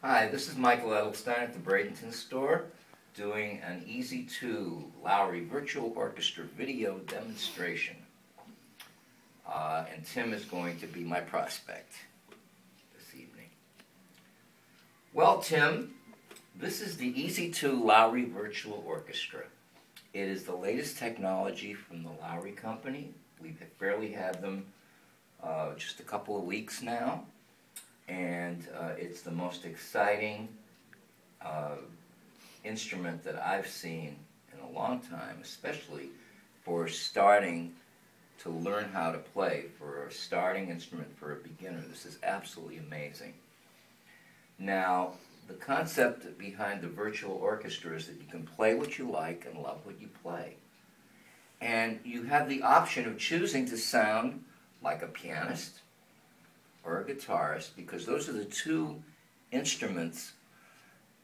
Hi, this is Michael Edelstein at the Bradenton store doing an ez2 Lowry Virtual Orchestra video demonstration. And Tim is going to be my prospect this evening. Well, Tim, this is the ez2 Lowry Virtual Orchestra. It is the latest technology from the Lowry Company. We've barely had them just a couple of weeks now. And it's the most exciting instrument that I've seen in a long time, especially for starting to learn how to play, for a starting instrument for a beginner. This is absolutely amazing. Now, the concept behind the virtual orchestra is that you can play what you like and love what you play. And you have the option of choosing to sound like a pianist or a guitarist, because those are the two instruments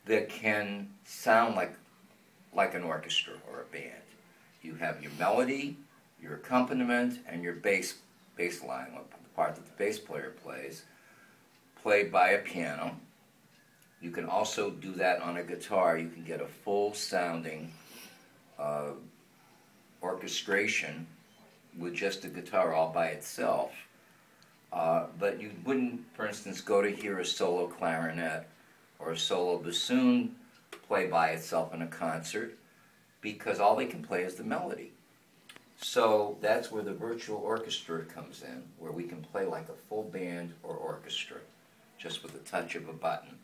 that can sound like an orchestra or a band. You have your melody, your accompaniment, and your bass line, the part that the bass player plays, played by a piano. You can also do that on a guitar. You can get a full sounding orchestration with just a guitar all by itself. But you wouldn't, for instance, go to hear a solo clarinet or a solo bassoon play by itself in a concert, because all they can play is the melody. So that's where the virtual orchestra comes in, where we can play like a full band or orchestra, just with a touch of a button.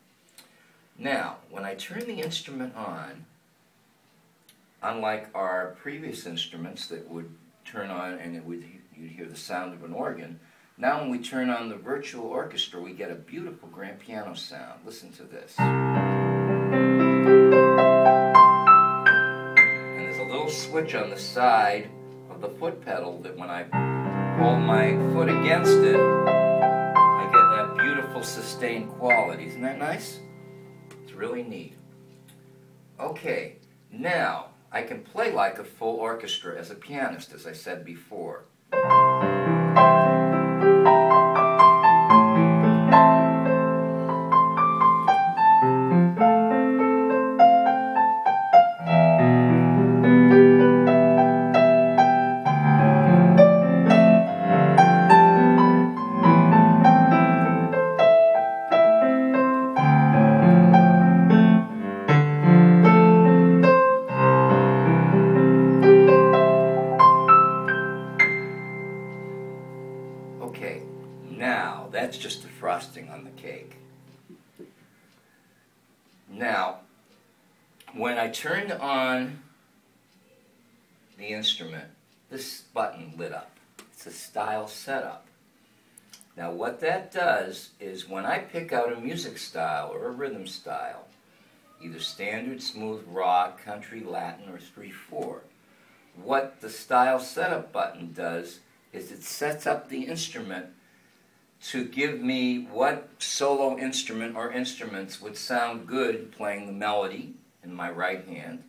Now, when I turn the instrument on, unlike our previous instruments that would turn on and you'd hear the sound of an organ, now when we turn on the virtual orchestra, we get a beautiful grand piano sound. Listen to this. And there's a little switch on the side of the foot pedal that when I hold my foot against it, I get that beautiful sustained quality. Isn't that nice? It's really neat. Okay, now I can play like a full orchestra as a pianist, as I said before. Okay, now that's just the frosting on the cake. Now, when I turned on the instrument, this button lit up. It's a style setup. Now what that does is when I pick out a music style or a rhythm style, either standard, smooth, rock, country, Latin, or 3/4, what the style setup button does is it sets up the instrument to give me what solo instrument or instruments would sound good playing the melody in my right hand,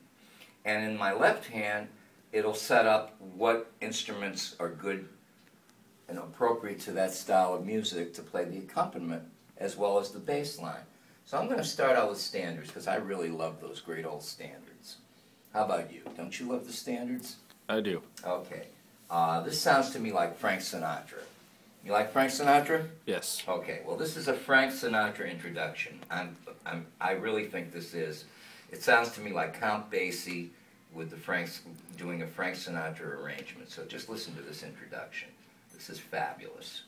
and in my left hand it'll set up what instruments are good and appropriate to that style of music to play the accompaniment as well as the bass line. So I'm going to start out with standards because I really love those great old standards. How about you? Don't you love the standards? I do. Okay. This sounds to me like Frank Sinatra. You like Frank Sinatra? Yes. Okay, well this is a Frank Sinatra introduction. I really think this is. It sounds to me like Count Basie with the doing a Frank Sinatra arrangement. So just listen to this introduction. This is fabulous.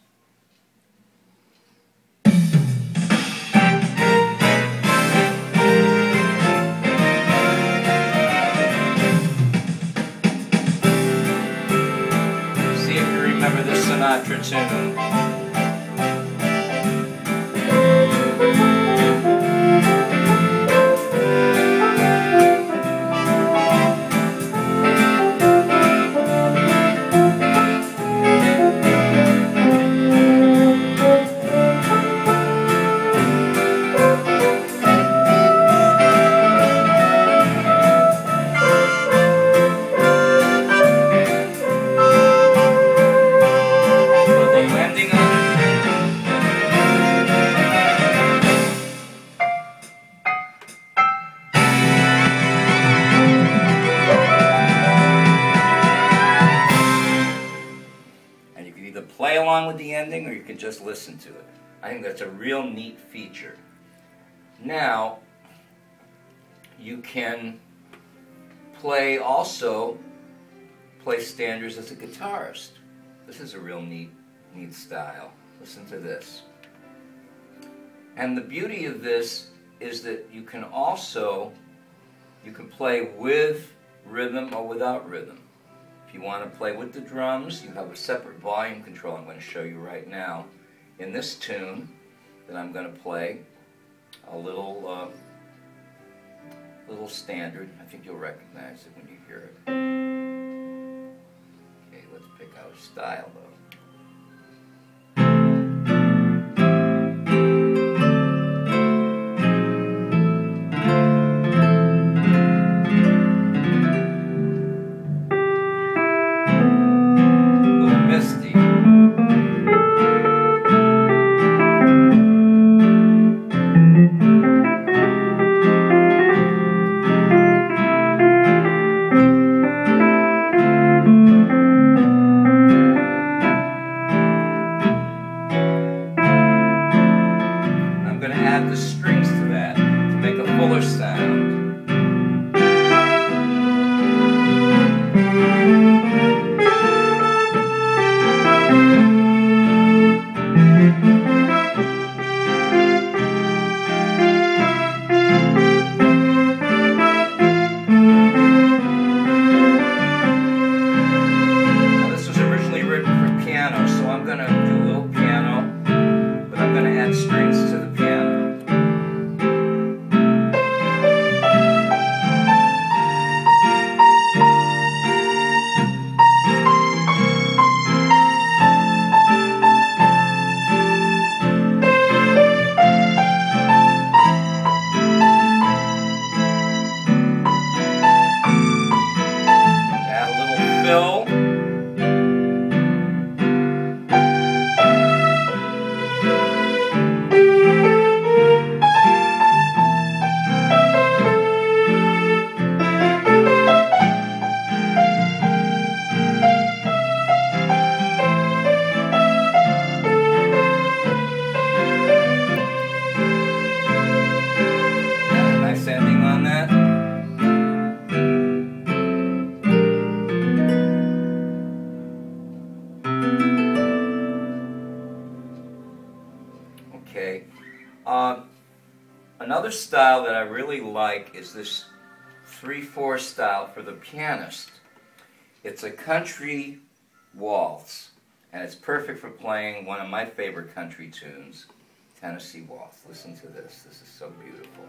Remember this Sinatra tune. along with the ending, or you can just listen to it. I think that's a real neat feature. Now, you can play standards as a guitarist. This is a real neat style. Listen to this. And the beauty of this is that you can play with rhythm or without rhythm. If you want to play with the drums, you have a separate volume control I'm going to show you right now. In this tune that I'm going to play, a little standard. I think you'll recognize it when you hear it. Okay, let's pick out a style though. Add the strings to that to make a fuller sound. Now this was originally written for piano, so I'm going to do a little piano, but I'm going to add strings to the piano. Okay. Another style that I really like is this 3/4 style for the pianist. It's a country waltz, and it's perfect for playing one of my favorite country tunes, Tennessee Waltz. Listen to this. This is so beautiful.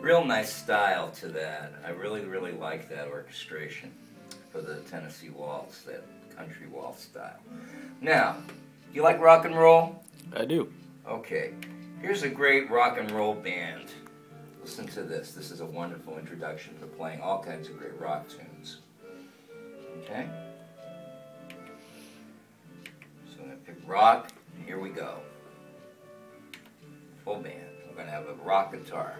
Real nice style to that. I really, really like that orchestration for the Tennessee Waltz, that country waltz style. Now, do you like rock and roll? I do. Okay, here's a great rock and roll band. Listen to this. This is a wonderful introduction to playing all kinds of great rock tunes. Okay? So I'm going to pick rock, and here we go. Full band. We're going to have a rock guitar.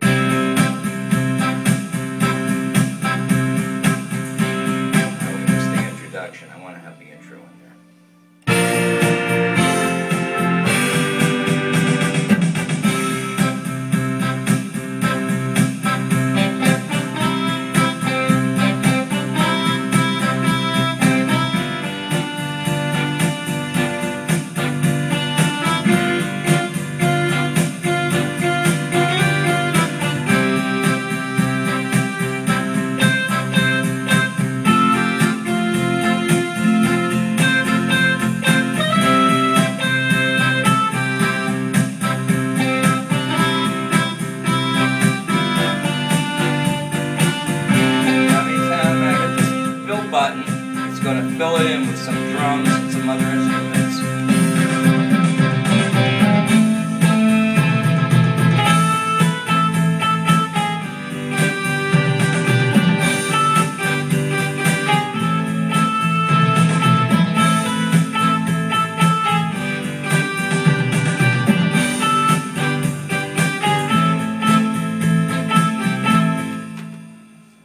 Now we missed the introduction. I want to have the intro in there. Button. It's going to fill it in with some drums and some other instruments.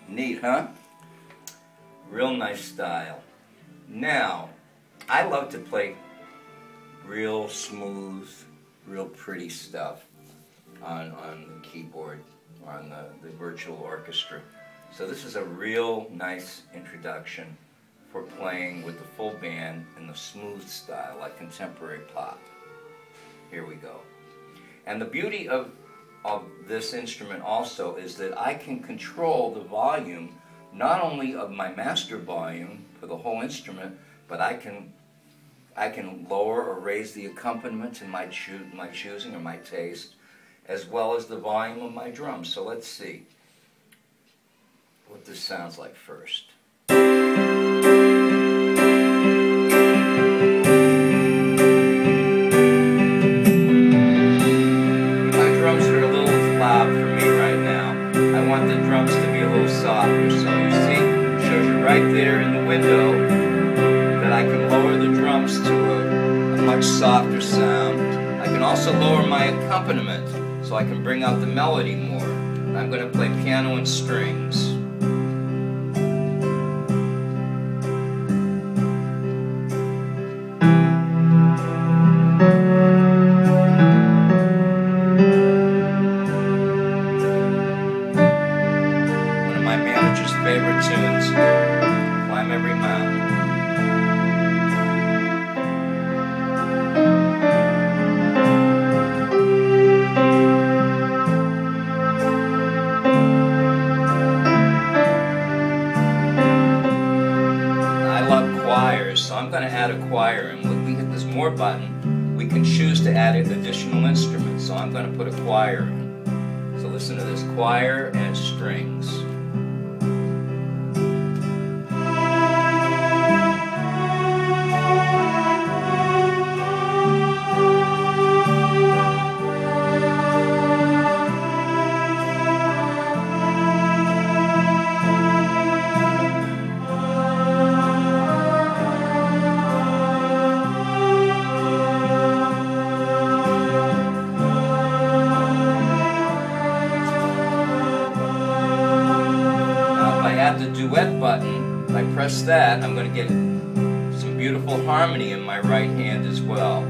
Neat, huh? Real nice style. Now, I love to play real smooth, real pretty stuff on the keyboard or on the virtual orchestra. So this is a real nice introduction for playing with the full band in the smooth style, like contemporary pop. Here we go. And the beauty of this instrument also is that I can control the volume not only of my master volume for the whole instrument, but I can lower or raise the accompaniment to my choosing or my taste, as well as the volume of my drums. So let's see what this sounds like first. My drums are a little loud for me right now. I want the drums to be a little softer, so you see, it shows you right there in the window that I can lower the drums to a much softer sound. I can also lower my accompaniment so I can bring out the melody more. And I'm going to play piano and strings. Favorite tunes, Climb Every Mountain. I love choirs, so I'm going to add a choir, and when we hit this more button, we can choose to add additional instruments, so I'm going to put a choir in. So listen to this, choir and strings. The duet button, if I press that, I'm going to get some beautiful harmony in my right hand as well.